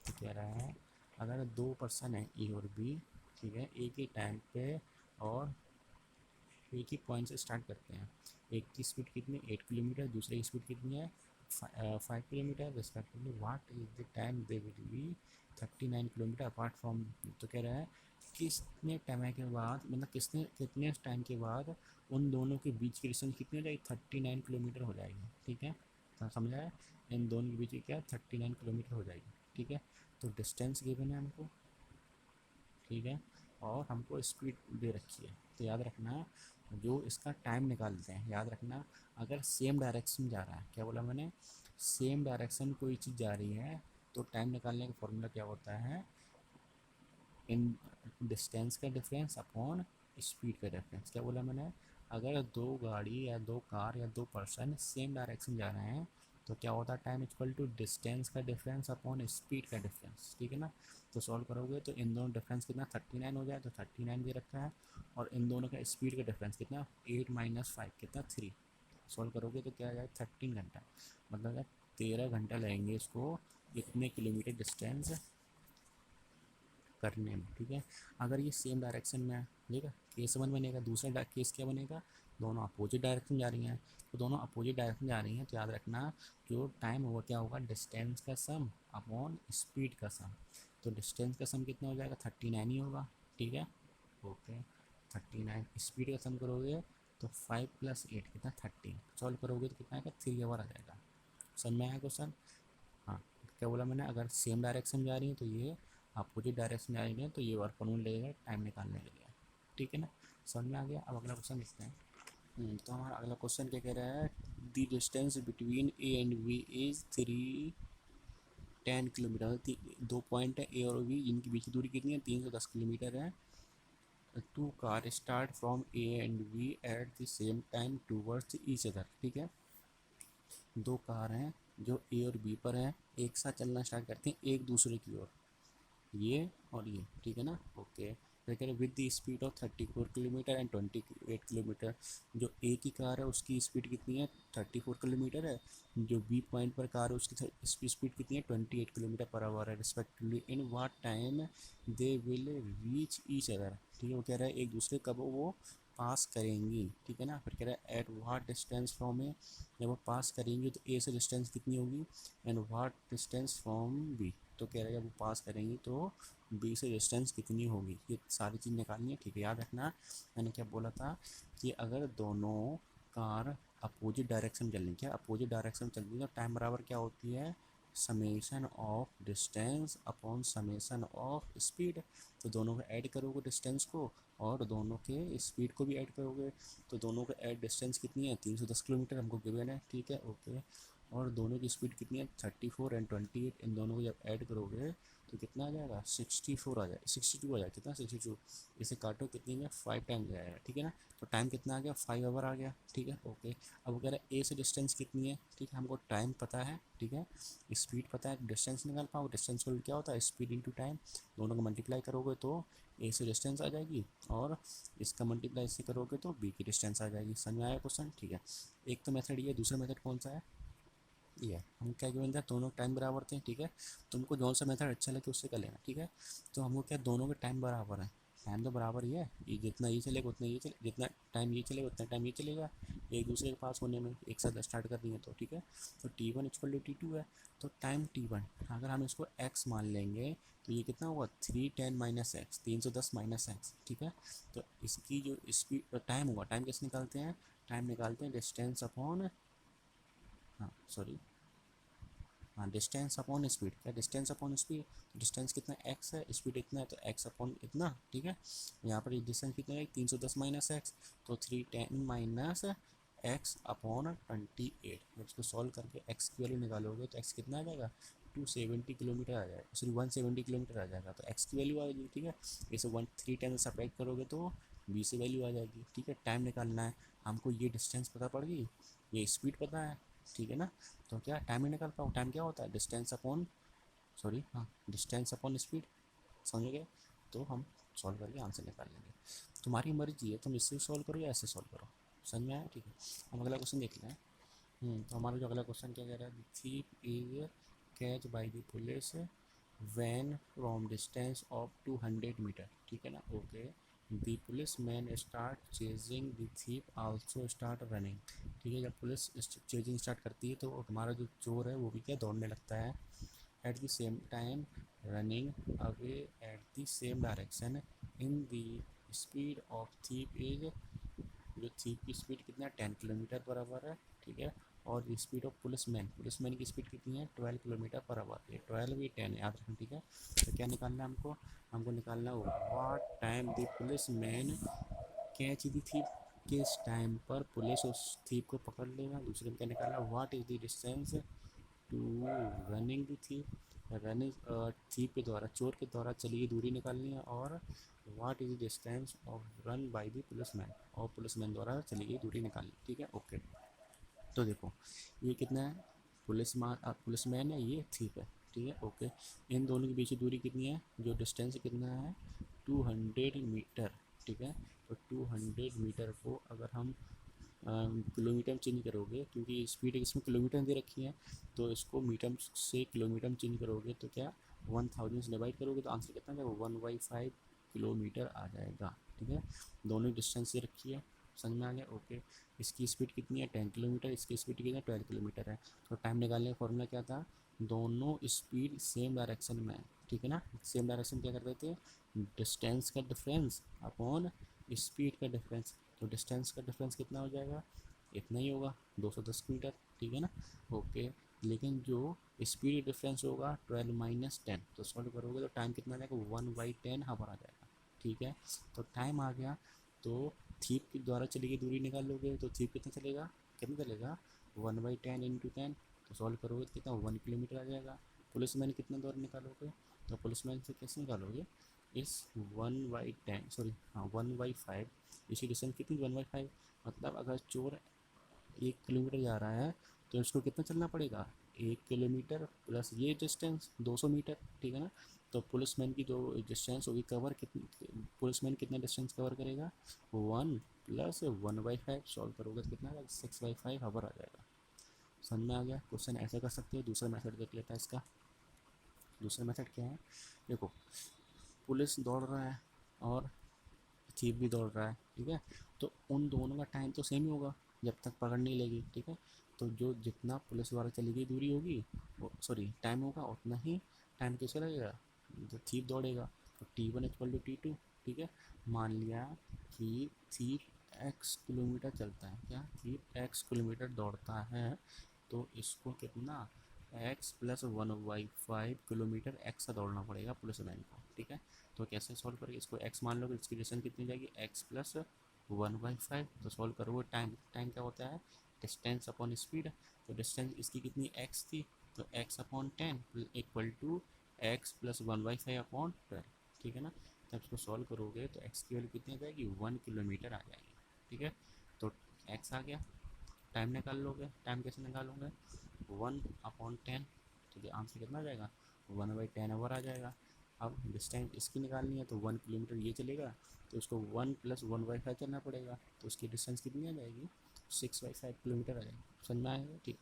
तो कह रहा है अगर दो person है ए और बी, ठीक है, एक ही टाइम पे और एक ही पॉइंट से स्टार्ट करते हैं, एक की स्पीड कितनी 8 किलोमीटर, दूसरे की स्पीड कितनी है 5 kilometre respectively, what is the time they will be 39 kilometre apart from. तो कह रहा है कितने टाइम के बाद, मतलब कितने टाइम के बाद उन दोनों के बीच की डिस्टेंस कितनी हो जाएगी, 39 किलोमीटर हो जाएगी। ठीक है, तो समझा है, इन दोनों के बीच की क्या 39 किलोमीटर हो जाएगी। ठीक है, तो डिस्टेंस गिवन है हमको, ठीक है, और हमको स्पीड दे रखी है। तो याद रखना, जो इसका टाइम निकालते हैं, याद रखना अगर सेम डायरेक्शन जा रहा है, क्या बोला मैंने, सेम डायरेक्शन कोई चीज़ जा रही है तो टाइम निकालने का फॉर्मूला क्या होता है, इन डिस्टेंस का डिफरेंस अपॉन स्पीड का डिफरेंस। क्या बोला मैंने, अगर दो गाड़ी या दो कार या दो पर्सन सेम डायरेक्शन जा रहे हैं तो क्या होता है, टाइम इक्वल टू डिस्टेंस का डिफरेंस अपॉन स्पीड का डिफरेंस। ठीक है ना। तो सॉल्व करोगे तो इन दोनों डिफरेंस कितना 39 हो जाए, तो 39 दे रखा है, और इन दोनों का स्पीड का डिफरेंस कितना 8 - 5 कितना 3। सॉल्व करोगे तो क्या आ जाए 13 घंटा, मतलब 13 घंटा लगेंगे इसको इतने किलोमीटर डिस्टेंस करने में। ठीक है, अगर ये सेम डायरेक्शन में है, ठीक है, केस वन बनेगा, दूसरा केस क्या बनेगा, दोनों अपोजिट डायरेक्शन जा रही हैं, तो दोनों अपोजिट डायरेक्शन जा रही हैं, तो याद रखना जो टाइम होगा क्या होगा, डिस्टेंस का सम अपॉन स्पीड का सम। तो डिस्टेंस का सम कितना हो जाएगा 39 ही होगा। ठीक है, ओके, 39 स्पीड का सम करोगे तो 5 + 8 कितना 13। सॉल्व करोगे तो कितना आएगा 3 आवर आ जाएगा। समझ में आया क्वेश्चन। हाँ, क्या बोला मैंने, अगर सेम डायरेक्शन जा रही है तो ये अपोजिट डायरेक्शन जा रही है तो ये वर्क फॉर्मूला लगेगा टाइम निकालने के लिए। ठीक है ना, समझ में आ गया। अब अगला क्वेश्चन देखते हैं। तो हमारा अगला क्वेश्चन क्या कह रहा है, the distance between A and B is 310 kilometre. दो पॉइंट है ए और बी, इनकी बीच की दूरी कितनी है 310 किलोमीटर है। Two car start from A and B at the same time towards each other. ठीक है, दो कार हैं जो ए और बी पर हैं, एक साथ चलना स्टार्ट करते हैं एक दूसरे की ओर, ये और ये। ठीक है ना, ओके। फिर कह रहे with the speed of 34 kilometre and 28 kilometre. जो ए की कार है उसकी स्पीड कितनी है, 34 किलोमीटर है। जो बी पॉइंट पर कार है उसकी स्पीड कितनी है, 28 किलोमीटर पर आवर है respectively. In what time they will reach each other. ठीक है, वो कह रहा है एक दूसरे कब वो पास करेंगी, ठीक है ना। फिर कह रहा है एट वाट डिस्टेंस फ्रॉम ए, जब वो पास करेंगी तो ए से डिस्टेंस कितनी होगी, and what distance from B, तो कह रहा है जब वो पास करेंगी तो बी से डिस्टेंस कितनी होगी। ये सारी चीज़ निकालनी है, ठीक है। याद रखना मैंने क्या बोला था कि अगर दोनों कार अपोजिट डायरेक्शन चल रही, क्या अपोजिट डायरेक्शन चल रही है, तो टाइम बराबर क्या होती है, summation of distance upon summation of speed. तो दोनों को ऐड करोगे डिस्टेंस को और दोनों के स्पीड को भी ऐड करोगे, तो दोनों का ऐड डिस्टेंस कितनी है, 310 किलोमीटर हमको गिवन है, ठीक है, ओके। और दोनों की स्पीड कितनी है, 34 एंड 28। इन दोनों को जब ऐड करोगे तो कितना आ जाएगा, 64 आ जाएगा, 62 आ जाएगा, कितना 62। इसे काटो कितनी में, 5 टाइम जाएगा, ठीक है ना। तो टाइम कितना आ गया, 5 आवर आ गया, ठीक है, ओके। अब वो कह रहा है ए से डिस्टेंस कितनी है, ठीक है, हमको टाइम पता है, ठीक है, स्पीड पता है, डिस्टेंस निकाल पाओ। डिस्टेंस को क्या होता है, स्पीड इंटू टाइम, दोनों को मल्टीप्लाई करोगे तो ए से डिस्टेंस आ जाएगी और इसका मल्टीप्लाई इससे करोगे तो बी की डिस्टेंस आ जाएगी। समझ में आया क्वेश्चन, ठीक है। एक तो मेथड ये, दूसरा मेथड कौन सा है, ये हम क्या गिवन था, दोनों टाइम बराबर थे, ठीक है। तुमको जौन सा मेथड अच्छा लगे उससे कर लेना, ठीक है। तो हमको क्या, दोनों के टाइम बराबर है, टाइम तो बराबर ही है, ये जितना ये चलेगा उतना ये चले, जितना टाइम ये चलेगा उतना टाइम ये चलेगा, एक दूसरे के पास होने में एक साथ स्टार्ट कर देंगे तो, ठीक है। तो T1 इक्वल टू T2 है, तो टाइम T1 अगर हम इसको x मान लेंगे तो ये कितना हुआ, 310 माइनस एक्स, 310 माइनस एक्स, ठीक है। तो इसकी जो स्पीड टाइम हुआ, टाइम कैसे निकालते हैं, टाइम निकालते हैं डिस्टेंस अपॉन, हाँ सॉरी, हाँ डिस्टेंस अपॉन स्पीड, क्या डिस्टेंस अपॉन स्पीड, डिस्टेंस कितना एक्स है, स्पीड इतना है, तो एक्स अपॉन इतना, ठीक है। यहाँ पर डिस्टेंस कितना है, 310 माइनस एक्स, तो 310 माइनस एक्स अपॉन 28। जब इसको सॉल्व करके एक्स की वैल्यू निकालोगे तो एक्स कितना आ जाएगा, 270 किलोमीटर आ जाएगा, सॉरी 170 किलोमीटर आ जाएगा, तो एक्स की वैल्यू आ जाएगी, ठीक है। इसे 310 से सब्ट्रैक्ट करोगे तो बी से वैल्यू आ जाएगी, ठीक है। टाइम निकालना है हमको, ये डिस्टेंस पता पड़ गई, ये स्पीड पता है, ठीक है ना। तो क्या टाइम ही निकाल पाऊँ, टाइम क्या होता है, डिस्टेंस अपॉन, सॉरी हाँ डिस्टेंस अपॉन स्पीड, समझ गए। तो हम सॉल्व करके आंसर निकाल लेंगे, तुम्हारी मर्जी है, तुम इससे सॉल्व करो या ऐसे सॉल्व करो, समझ में आया, ठीक है। हम अगला क्वेश्चन देख लें। तो हमारा जो अगला क्वेश्चन क्या कह रहा है, thief is catch by the police van from distance of 200 metre, ठीक है ना, okay. The police man start chasing the thief also start running, ठीक है। जब पुलिस चेजिंग स्टार्ट करती है तो हमारा जो चोर है वो भी क्या, दौड़ने लगता है। Eight the same time running away at the same direction in the speed of thief is, जो थीप की स्पीड कितना है, 10 किलोमीटर पर आवर है, ठीक है। और स्पीड ऑफ पुलिसमैन की स्पीड कितनी है, 12 किलोमीटर पर आवर, ये 12 भी 10 याद रखना, ठीक है। तो क्या निकालना है हमको, हमको निकालना है what time the policeman catch the thief, किस टाइम पर पुलिस उस थीप को पकड़ लेगा। दूसरे में क्या निकालना, what is the distance to running the thief, running thief के द्वारा, चोर के द्वारा चली गई दूरी निकालनी है। और what is the distance of run by the policeman, और पुलिसमैन द्वारा चली गई दूरी निकालनी, ठीक है, ओके। तो देखो ये कितना है, पुलिसमैन है, ये थीप है, ठीक है, ओके। इन दोनों के बीच की दूरी कितनी है, जो डिस्टेंस कितना है, 200 मीटर, ठीक है। तो 200 मीटर को अगर हम किलोमीटर में चेंज करोगे, क्योंकि स्पीड इसमें किलोमीटर दे रखी है, तो इसको मीटर से किलोमीटर में चेंज करोगे तो क्या, 1000 से डिवाइड करोगे तो आंसर कितना जाएगा, 1/5 किलोमीटर आ जाएगा, ठीक है। दोनों डिस्टेंस दे रखी है, समझ में आ गया, ओके। इसकी स्पीड कितनी है, 10 किलोमीटर, इसकी स्पीड कितनी है, 12 किलोमीटर है। तो टाइम निकालने का फॉर्मूला क्या था, दोनों स्पीड सेम डायरेक्शन में है, ठीक है ना। सेम डायरेक्शन क्या करते थे, डिस्टेंस का डिफरेंस अपॉन स्पीड का डिफरेंस, तो डिस्टेंस का डिफरेंस कितना हो जाएगा, इतना ही होगा, 210 मीटर, ठीक है ना, ओके। लेकिन जो स्पीड डिफरेंस होगा 12 माइनस 10, तो सॉल्व करोगे तो टाइम कितना आ जाएगा, 1/10 हावर आ जाएगा, ठीक है। तो टाइम आ गया, तो थीप के द्वारा चली गई दूरी निकाल लोगे तो थीप कितना चलेगा, कितना चलेगा, 1/10 इंटू 10, तो सॉल्व करोगे तो कितना, 1 किलोमीटर आ जाएगा। पुलिसमैन कितना दौर निकालोगे, तो पुलिसमैन से कैसे निकालोगे, इस 1/10 सॉरी हाँ 1/5, इसी डिस्टेंस कितनी, 1/5, मतलब अगर चोर 1 किलोमीटर जा रहा है तो इसको कितना चलना पड़ेगा, 1 किलोमीटर प्लस ये डिस्टेंस 200 मीटर, ठीक है ना। तो पुलिसमैन की जो डिस्टेंस होगी कवर कितनी, पुलिसमैन कितना डिस्टेंस कवर करेगा, 1 + 1/5। सॉल्व करोगे तो कितना आएगा, 6/5 हावर आ जाएगा। समझ में आ गया। क्वेश्चन ऐसे कर सकते हो। दूसरा मेथड देख लेता है इसका। दूसरा मेथड क्या है, देखो पुलिस दौड़ रहा है और चीफ भी दौड़ रहा है, ठीक है। तो उन दोनों का टाइम तो सेम ही होगा जब तक पकड़ नहीं लेगी, ठीक है। तो जो जितना पुलिस द्वारा चली गई दूरी होगी, वो सॉरी टाइम होगा, उतना ही टाइम किसका लगेगा, जो चीफ दौड़ेगा। तो T1 = T2, ठीक है। मान लिया कि चीफ x किलोमीटर चलता है, क्या चीफ x किलोमीटर दौड़ता है, तो इसको कितना x + 1/5 किलोमीटर एक्स्ट्रा दौड़ना पड़ेगा पुलिस मैन को, ठीक है। तो कैसे सॉल्व करेंगे, इसको x मान लो, इसकी डिस्टेंस कितनी हो जाएगी, x + 1/5। तो सॉल्व करोगे, टाइम टाइम क्या होता है, डिस्टेंस अपॉन स्पीड। तो डिस्टेंस इसकी कितनी x थी, तो x/10 = x + 1/5/12, ठीक है ना। तब इसको सॉल्व करोगे तो x की वैल्यू कितनी आ जाएगी, 1 किलोमीटर आ जाएगी, ठीक है। तो x आ गया। टाइम निकाल लोगे, टाइम कैसे निकालोगे, 1/10। तो आंसर कितना आ जाएगा, 1/10 आवर आ जाएगा। अब डिस्टेंस इसकी निकालनी है, तो 1 किलोमीटर ये चलेगा, तो उसको 1 + 1/5 चलना पड़ेगा। तो उसकी डिस्टेंस कितनी आ जाएगी, 6/5 किलोमीटर आ जाएगी। समझ में आएगा, ठीक।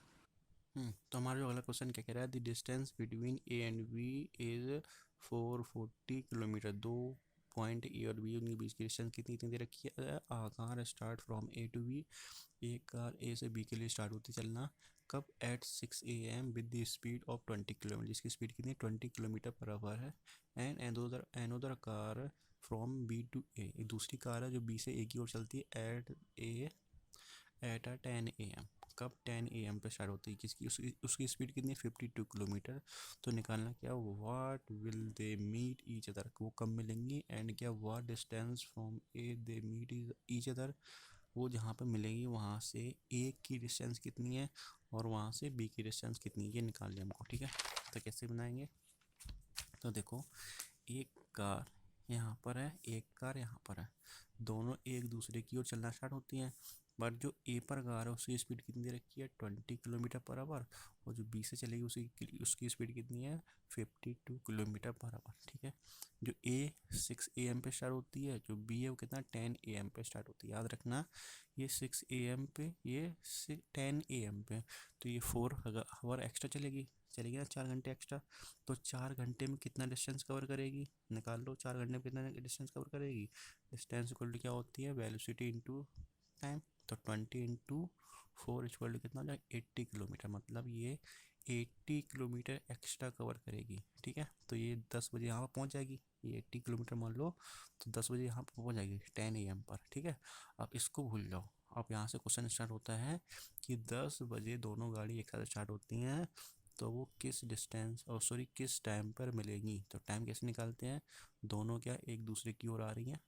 तो हमारा जो अगला क्वेश्चन क्या कह रहा है, the distance between A and B is 440 kilometre. दो पॉइंट ए और बी, उनके बीच की डिस्टेंस कितनी कितनी दे रखी है। A car start from A to B, एक कार ए से बी के लिए स्टार्ट होती चलना कब, at 6 AM with the speed of 20 kilometre, जिसकी स्पीड कितनी 20 किलोमीटर पर आवर है। And another car from B to A, एक दूसरी कार है जो बी से ए की ओर चलती है, एट 10 AM। कब 10 AM पे स्टार्ट होती है, किसकी, उसकी स्पीड कितनी है 52 किलोमीटर। तो निकालना क्या, what will they meet each other, वो कब मिलेंगी। एंड क्या, what distance from A they meet each other, वो जहाँ पर मिलेंगी वहाँ से ए की डिस्टेंस कितनी है और वहाँ से बी की डिस्टेंस कितनी है, ये निकाल लिया हमको, ठीक है। तो कैसे बनाएंगे, तो देखो एक कार यहाँ पर है, एक कार यहाँ पर है, दोनों एक दूसरे की ओर चलना स्टार्ट होती हैं। बट जो ए पर कार है उसकी स्पीड कितनी दे रखी है, 20 किलोमीटर पर आवर। और जो बी से चलेगी उसकी स्पीड कितनी है, 52 किलोमीटर पर आवर, ठीक है। जो ए 6 AM पे स्टार्ट होती है, जो बी है वो कितना 10 AM पे स्टार्ट होती है। याद रखना, ये 6 AM पे, ये 10 AM पे, तो ये 4 आवर एक्स्ट्रा चलेगी ना, 4 घंटे एक्स्ट्रा। तो 4 घंटे में कितना डिस्टेंस कवर करेगी, निकाल लो 4 घंटे में कितना डिस्टेंस कवर करेगी। डिस्टेंस इक्वल टू क्या होती है, वेलोसिटी इंटू टाइम। तो 20 × 4 कितना हो जाएगा, 80 किलोमीटर। मतलब ये 80 किलोमीटर एक्स्ट्रा कवर करेगी, ठीक है। तो ये 10 बजे यहाँ पर पहुँच जाएगी, ये 80 किलोमीटर मान लो, तो 10 बजे यहाँ पर पहुँच जाएगी 10 AM पर, ठीक है। अब इसको भूल जाओ। अब यहाँ से क्वेश्चन स्टार्ट होता है कि 10 बजे दोनों गाड़ी एक साथ स्टार्ट होती हैं, तो वो किस डिस्टेंस और सॉरी किस टाइम पर मिलेंगी। तो टाइम कैसे निकालते हैं, दोनों क्या एक दूसरे की ओर आ रही है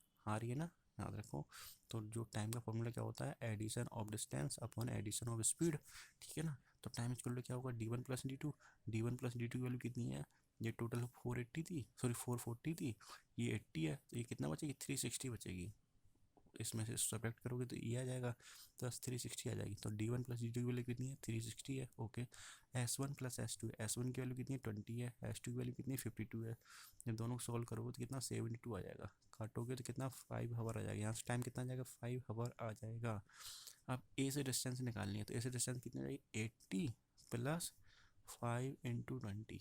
ना, याद रखो। तो जो टाइम का फॉर्मूला क्या होता है, addition of distance upon addition of speed, ठीक है ना। तो टाइम इक्वल टू क्या होगा, D1 + D2। D1 + D2 की वैल्यू कितनी है, ये टोटल 480 थी, सॉरी 440 थी, ये 80 है, तो ये कितना बचेगी, 360 बचेगी। इसमें से सब्ट्रैक्ट करोगे तो ये आ जाएगा, तो 360 आ जाएगी। तो D1 + D2 की वैल्यू कितनी है, 360 है, ओके। S1 + S2, S1 की वैल्यू कितनी है, 20 है, S2 की वैल्यू कितनी है, 52 है। जब दोनों को सॉल्व करोगे तो कितना 72 आ जाएगा, काटोगे तो कितना 5 आवर आ जाएगा। यहाँ से टाइम कितना आ जाएगा, 5 आवर आ जाएगा। अब ए से डिस्टेंस निकालनी है, तो ए से डिस्टेंस कितनी आ जाएगी, 80 + 5 × 20,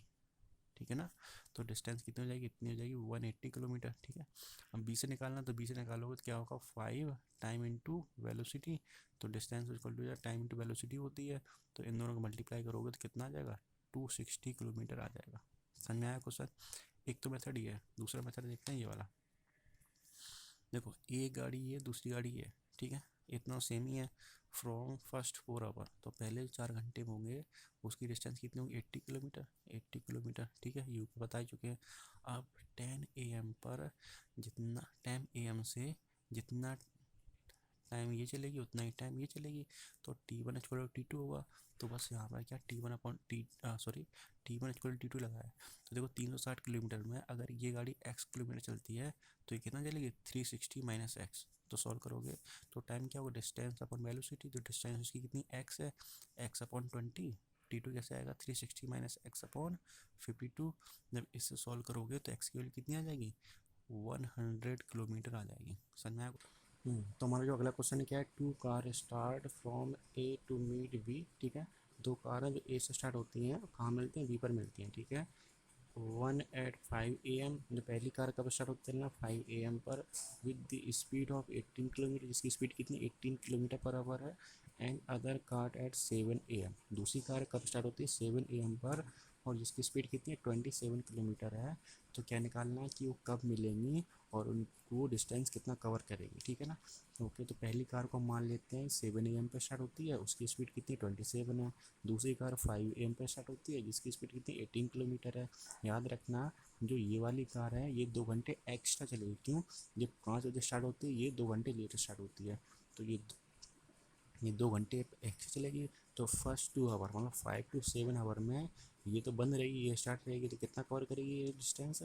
ठीक है ना। तो डिस्टेंस कितनी हो जाएगी, इतनी हो जाएगी 180 किलोमीटर, ठीक है। अब बी से निकालना, तो बी से निकालोगे तो क्या होगा, 5 टाइम इंटू वेलोसिटी। तो distance equal to time into velocity होती है, तो इन दोनों को मल्टीप्लाई करोगे तो कितना आ जाएगा, 260 किलोमीटर आ जाएगा। समझ में आया क्वेश्चन। एक तो मेथड ये है, दूसरा मेथड देखते हैं ये वाला। देखो एक गाड़ी ये, दूसरी गाड़ी ये, ठीक है, इतना सेम ही है। फ्रॉम फर्स्ट 4 आवर, तो पहले 4 घंटे में होंगे, उसकी डिस्टेंस कितनी होगी, 80 किलोमीटर, 80 किलोमीटर, ठीक है, यू बता ही चुके हैं। अब 10 AM पर जितना 10 AM से जितना टाइम ये चलेगी उतना ही टाइम ये चलेगी, तो T1 = T2 होगा। तो बस यहाँ पर क्या T1 = T2 लगाया। तो देखो 360 किलोमीटर में अगर ये गाड़ी x किलोमीटर चलती है, तो ये कितना चलेगी, 360 - x। तो सॉल्व करोगे तो टाइम क्या होगा, डिस्टेंस अपॉन वेलोसिटी, तो डिस्टेंस उसकी कितनी x है, x/20, 52 कैसे आएगा, 360 माइनस एक्स अपॉन 52। जब इससे सॉल्व करोगे तो एक्स की वैल्यू कितनी आ जाएगी, 100 किलोमीटर आ जाएगी। समझ में आएगा। तो हमारा जो अगला क्वेश्चन है क्या है, 2 car start from A to meet B. ठीक है, 2 कार हैं जो ए से स्टार्ट होती हैं, कहाँ मिलती हैं, बी पर मिलती हैं। ठीक है, 1 at 5 AM। जो पहली कार कब स्टार्ट होती है ना, 5 AM पर, with the speed of 18 kilometre, जिसकी स्पीड कितनी 18 किलोमीटर पर आवर है। And other car eight 7 AM। दूसरी कार कब स्टार्ट होती है, 7 AM पर, और जिसकी स्पीड कितनी है 27 किलोमीटर है। तो क्या निकालना है कि वो कब मिलेंगी और उनको डिस्टेंस कितना कवर करेगी। ठीक है ना। ओके, तो पहली कार को मान लेते हैं 7 AM पर स्टार्ट होती है, उसकी स्पीड कितनी 27 है। दूसरी कार 5 AM पर स्टार्ट होती है, जिसकी स्पीड कितनी 18 किलोमीटर है। याद रखना, जो ये वाली कार है ये 2 घंटे एक्स्ट्रा चलेगी। क्यों, जब 5 बजे स्टार्ट होती है ये 2 घंटे लेट स्टार्ट होती है, तो ये 2 घंटे एक्स्ट्रा चलेगी। तो फर्स्ट 2 आवर मतलब 5 to 7 आवर में ये तो बंद रहेगी, ये स्टार्ट रहेगी, तो कितना कवर करेगी ये डिस्टेंस,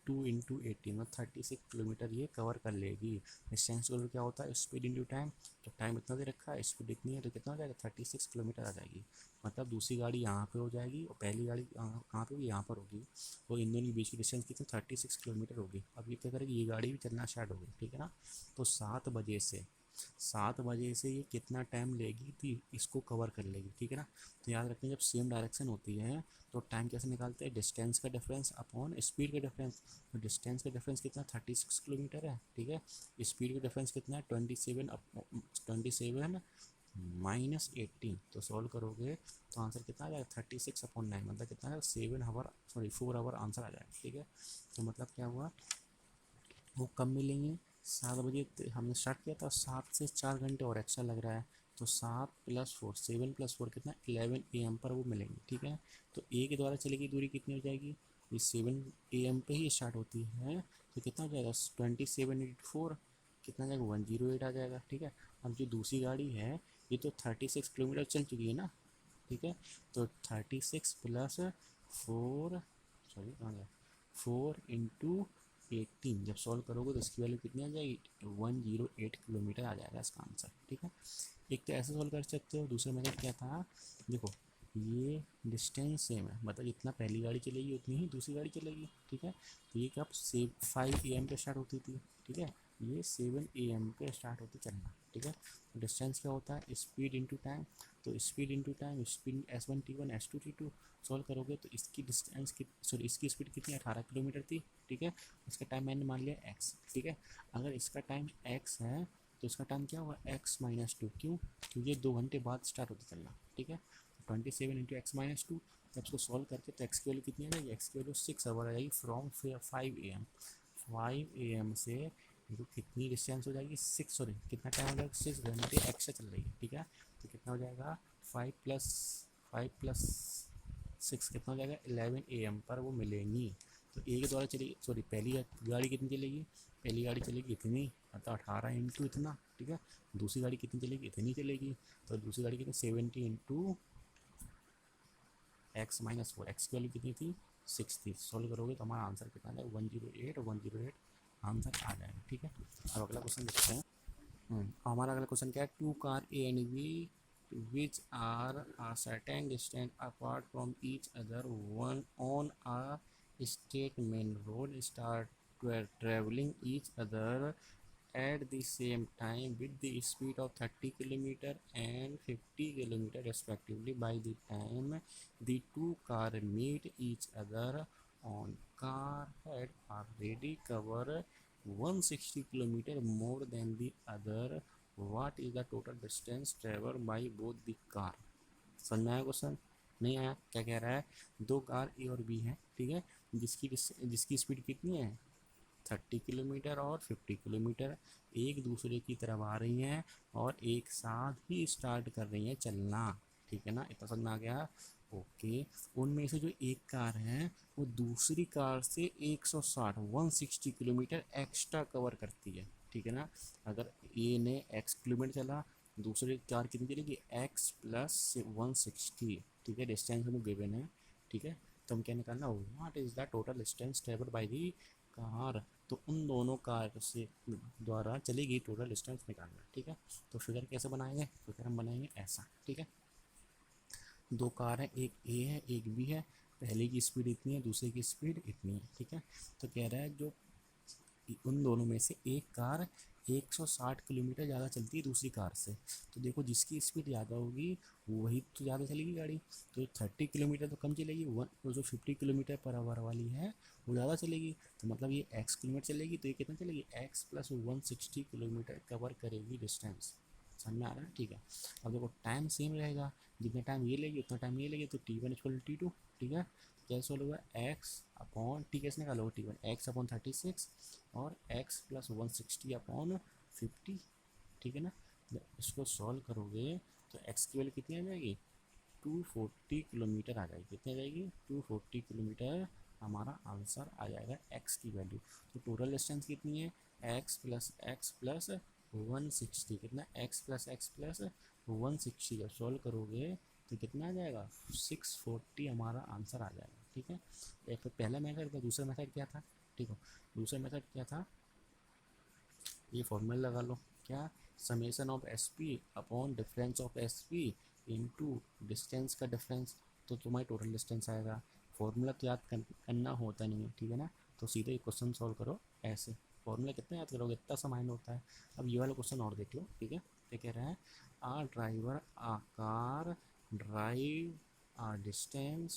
2 × 18 मतलब 36 किलोमीटर ये कवर कर लेगी। डिस्टेंस कवर क्या होता है, स्पीड इंटू टाइम। तो टाइम इतना दे रखा है, स्पीड इतनी है, तो कितना हो जाएगा 36 किलोमीटर आ जाएगी। मतलब दूसरी गाड़ी यहाँ पे हो जाएगी और पहली गाड़ी कहाँ पे होगी, यहाँ पर होगी। और इन दोनों के बीच की डिस्टेंस कितनी 36 किलोमीटर होगी। अब ये क्या करेगी, ये गाड़ी भी चलना स्टार्ट होगी। ठीक है ना। तो 7 बजे से ये कितना टाइम लेगी थी इसको कवर कर लेगी। ठीक है ना। तो याद रखें, जब सेम डायरेक्शन होती है तो टाइम कैसे निकालते हैं, डिस्टेंस का डिफरेंस अपॉन स्पीड का डिफरेंस। तो डिस्टेंस का डिफरेंस कितना 36 किलोमीटर है। ठीक है, स्पीड का डिफरेंस कितना है 27 माइनस 18। तो सॉल्व करोगे तो आंसर कितना आ जाएगा 36/9, मतलब कितना है 4 आवर आंसर आ जाएगा। ठीक है, तो मतलब क्या हुआ, वो कब मिलेंगे, 7 बजे हमने स्टार्ट किया था, 7 से 4 घंटे और एक्स्ट्रा लग रहा है। तो 7 + 4 7 + 4 कितना 11 AM पर वो मिलेंगे। ठीक है, तो ए के द्वारा चलेगी दूरी कितनी हो जाएगी, ये 7 AM पे ही स्टार्ट होती है, तो कितना हो जाएगा 27 × 4 कितना आ जाएगा 108 आ जाएगा। ठीक है, अब जो दूसरी गाड़ी है ये तो 36 किलोमीटर चल चुकी है ना। ठीक है, तो 36 + 4 सॉरी कहाँ गया 4 × 18 जब सॉल्व करोगे तो इसकी वैल्यू कितनी आ जाएगी 108 किलोमीटर आ जाएगा इसका आंसर। ठीक है, एक तो ऐसे सॉल्व कर सकते हो, दूसरा मेथड क्या था, देखो ये डिस्टेंस सेम है, मतलब जितना पहली गाड़ी चलेगी उतनी ही दूसरी गाड़ी चलेगी। ठीक है, तो ये कब 5 AM पे स्टार्ट होती थी। ठीक है, ये 7 AM पे स्टार्ट होती चलना। ठीक है, तो डिस्टेंस क्या होता है, स्पीड इंटू टाइम। तो speed into time, speed S1 T1 S2 T2 solve करोगे तो इसकी डिस्टेंस की सॉरी इसकी स्पीड कितनी 18 किलोमीटर थी। ठीक है, इसका टाइम मैंने मान लिया x। ठीक है, अगर इसका टाइम x है तो इसका टाइम क्या हुआ x-2। क्यों, क्योंकि ये 2 घंटे बाद स्टार्ट होता चलना। ठीक है, 27 × x-2, जब इसको सॉल्व करके तो x की वैल्यू कितनी आ जाएगी, x की वैल्यू 6 आवर आ जाएगी फ्रॉम 5 AM। 5 AM से इनको कितनी डिस्टेंस हो जाएगी 6 सॉरी कितना टाइम हो जाएगा 6 घंटे एक्स्ट्रा चल रही है। ठीक है, तो कितना हो जाएगा 5 + 6 कितना हो जाएगा 11 AM पर वो मिलेंगी। तो ए के द्वारा चलेगी सॉरी पहली गाड़ी कितनी चलेगी, पहली गाड़ी चलेगी इतनी, मतलब 18 × इतना। ठीक है, दूसरी गाड़ी कितनी चलेगी, इतनी चलेगी। तो दूसरी गाड़ी कितनी 70 × x-4, एक्स की वैल्यू कितनी थी 6 थी। सॉल्व करोगे तो हमारा आंसर कितना आ जाएगा 108 और 108 आंसर आ जाएगा। ठीक है, अब अगला क्वेश्चन देखते हैं। हमारा अगला क्वेश्चन क्या है, 2 car A and B which are a certain distance apart from each other one on a state main road start traveling each other at the same time with the speed of 30 km and 50 km respectively. By the time the 2 cars meet each other on car had already covered 160 km more than the other. What is the total distance traveled by both the car? समझ में आया question, नहीं आया, क्या कह रहा है, 2 car ए और बी हैं। ठीक है, जिसकी स्पीड कितनी है 30 किलोमीटर और 50 किलोमीटर, एक दूसरे की तरफ आ रही हैं और एक साथ ही स्टार्ट कर रही हैं चलना। ठीक है ना, इतना समझ में आ गया। ओके, उनमें से जो एक कार है वो दूसरी कार से 160 किलोमीटर एक्स्ट्रा कवर करती है। ठीक है ना, अगर ए ने x किलोमीटर चला, दूसरी कार कितनी चलेगी x + 160। ठीक है, डिस्टेंस हमें गिवन है। ठीक है, तो हम क्या निकालना, what is the total distance travelled by the car, तो उन दोनों कार से द्वारा चलेगी टोटल डिस्टेंस निकालना। ठीक है, तो फिगर कैसे बनाएंगे, फिगर हम बनाएंगे ऐसा। ठीक है, दो कार है, एक ए है एक बी है, पहले की स्पीड इतनी है दूसरे की स्पीड इतनी है, ठीक है। तो कह रहा है जो उन दोनों में से एक कार 160 किलोमीटर ज़्यादा चलती है दूसरी कार से। तो देखो जिसकी स्पीड ज़्यादा होगी वही तो ज़्यादा चलेगी गाड़ी। तो 30 किलोमीटर तो कम चलेगी, वन जो 50 किलोमीटर पर आवर वाली है वो ज़्यादा चलेगी। तो मतलब ये x किलोमीटर चलेगी, तो ये कितना चलेगी, x प्लस 160 किलोमीटर कवर करेगी डिस्टेंस। समझ में आ रहा है, ठीक है। अब देखो टाइम सेम रहेगा, जितना टाइम ये लेगी उतना टाइम ये लेगी, तो T1 इक्वल T2, ठीक है। कैसे सोल्व हुआ, एक्स अपॉन टी कैसे निकालो, T1 एक्स अपॉन 36 और x प्लस 160 अपॉन 50, ठीक है ना। जब इसको सॉल्व करोगे तो x की वैल्यू कितनी आ जाएगी, 240 किलोमीटर आ जाएगी। कितनी आ जाएगी, 240 किलोमीटर हमारा आंसर आ जाएगा x की वैल्यू। तो टोटल डिस्टेंस कितनी है, x प्लस 160, कितना x प्लस 160 जब सॉल्व करोगे तो कितना आ जाएगा, 640 हमारा आंसर आ जाएगा, ठीक है। एक पहला मेथड था, दूसरा मेथड क्या था, ठीक है। दूसरा मेथड क्या था, ये फॉर्मूला लगा लो, क्या, summation of S P upon difference of S P into distance का डिफरेंस, तो तुम्हारी टोटल डिस्टेंस आएगा। फॉर्मूला तो याद करना होता नहीं है, ठीक है ना। तो सीधे क्वेश्चन सॉल्व करो ऐसे, फॉर्मूला कितना याद करोगे, इतना सा माइंड होता है। अब ये वाला क्वेश्चन और देख लो, ठीक है। क्या कह रहा है, आ ड्राइवर आ कार ड्राइव आ डिस्टेंस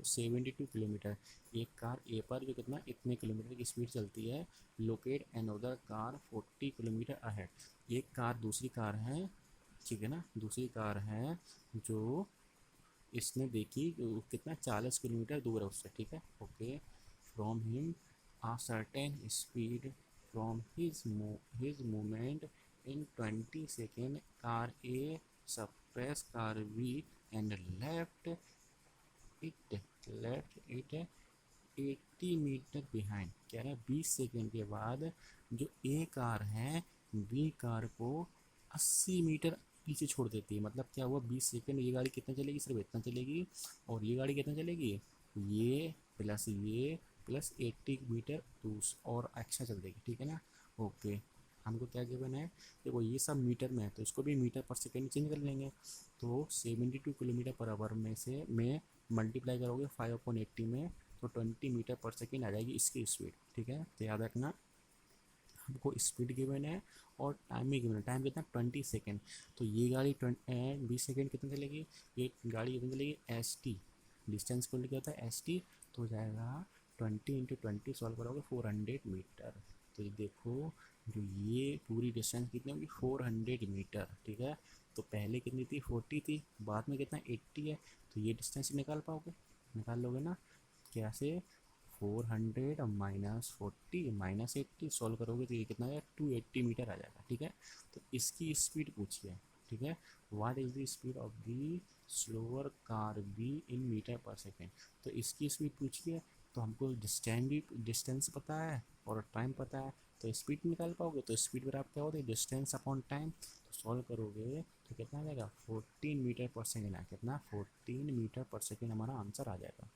72 किलोमीटर, एक कार ए पर जो कितना इतने किलोमीटर की स्पीड चलती है, locate another car 40 kilometre ahead. एक कार दूसरी कार है, ठीक है ना, दूसरी कार है जो इसने देखी कितना 40 किलोमीटर दूर है उससे, ठीक है, okay. From him a certain speed from his movement in 20 second, car A surpass car B and left it 80 metre behind. कह रहा है 20 सेकेंड के बाद जो ए कार है बी कार को 80 मीटर पीछे छोड़ देती है। मतलब क्या हुआ, 20 सेकेंड ये गाड़ी कितना चलेगी, सिर्फ इतना चलेगी, और ये गाड़ी कितना चलेगी, ये प्लस 80 मीटर और एक्स्ट्रा चल देगी, ठीक है ना, ओके। हमको क्या गिवन है, देखो ये सब मीटर में है तो इसको भी मीटर पर सेकेंड चेंज कर लेंगे। तो 72 किलोमीटर पर आवर में से में मल्टीप्लाई करोगे 5/80 में, तो 20 मीटर पर सेकेंड आ जाएगी इसकी स्पीड, ठीक है। तो याद रखना हमको स्पीड गिवन है और टाइम भी गिवन है, टाइम कितना 20 सेकेंड। तो ये गाड़ी 20 सेकेंड कितना चलेगी, ये गाड़ी कितना चलेगी, ST, डिस्टेंस को लिखा होता है ST, तो हो जाएगा 20 × 20 सॉल्व करोगे 400 मीटर। तो ये देखो जो ये पूरी डिस्टेंस कितनी होगी 400 मीटर, ठीक है। तो पहले कितनी थी 40 थी, बाद में कितना 80 है, तो ये डिस्टेंस निकाल पाओगे, निकाल लोगे ना, कैसे, 400 माइनस 40 माइनस 80 सॉल्व करोगे तो ये कितना आएगा 280 मीटर आ जाएगा, ठीक है। तो इसकी स्पीड पूछिए, ठीक है, what is the speed of the slower car B in metre per second. तो इसकी स्पीड पूछिए, तो हमको डिस्टेंस पता है और टाइम पता है, तो स्पीड निकाल पाओगे। तो स्पीड बराबर क्या होती है, डिस्टेंस अपॉन टाइम। तो सॉल्व करोगे तो कितना आ जाएगा 14 मीटर पर सेकेंड, कितना 14 मीटर पर सेकेंड हमारा आंसर आ जाएगा।